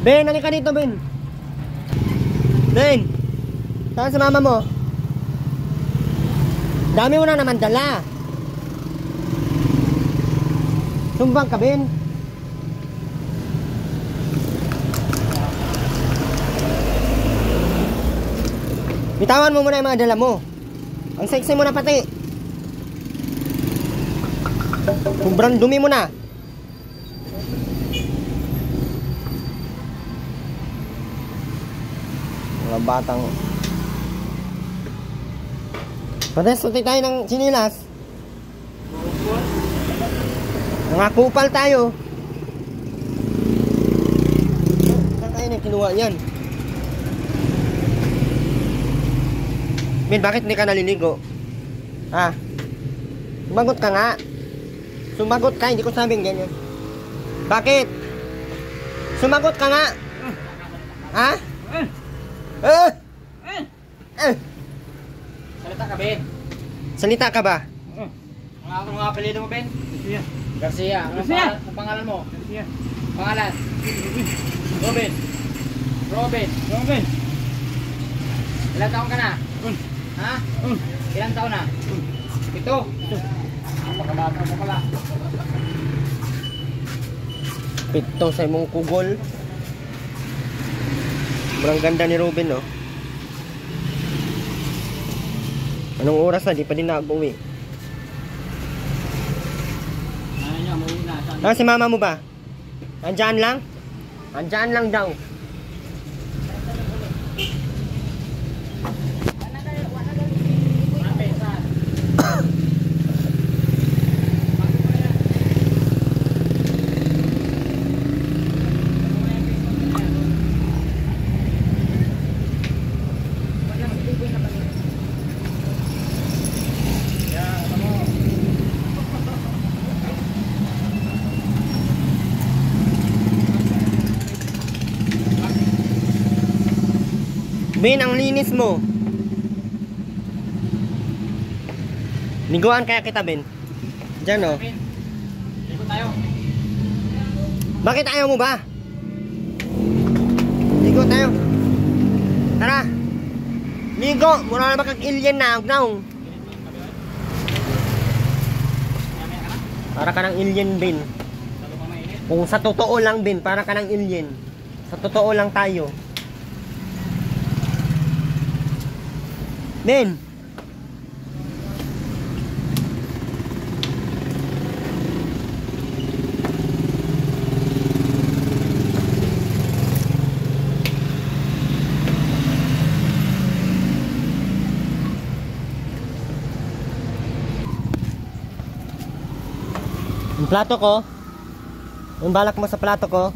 Ben, halika dito, Ben. Ben, saan sa mama mo? Dami mo na naman dala. Sumbang ka, Ben. Bitawan mo muna yung mga dala mo. Ang sexy mo na pati. Sobrang dumi mo na. Mga batang. Pares, utay tayo ng sinilas. Mga kupal tayo. Saan tayo na kinuha yan? Ben, bakit hindi ka naliligo? Ha? Sumagot ka nga. Sumagot ka, hindi ko sabing ganyan. Bakit? Sumagot ka nga. Ha? Salita ka, Ben. Salita ka ba? Mga apelido mo, Ben? Garcia. Garcia. Ang pangalan mo? Garcia. Pangalan? Robin. Robin. Ilang taon ka na? Ha? Ilang taon na? 7. Napakabata mo pala. 7 sa imong kugol. Sobrang ganda ni Robin, no? Anong oras na? Di pa din nag-uwi. Ah, si mama mo ba? Andyan lang? Andyan lang daw. Ben, ang linis mo. Liguan kaya kita, Ben. Diyan, oh. Ligo tayo. Bakit ayaw mo ba? Ligo tayo. Tara. Ligo. Mura na ba kag alien na? Agnaw. Para ka ng alien, Ben. Kung sa totoo lang, Ben, para ka ng alien. Sa totoo lang tayo. Ben. Yung plato ko. Yung balak mo sa plato ko.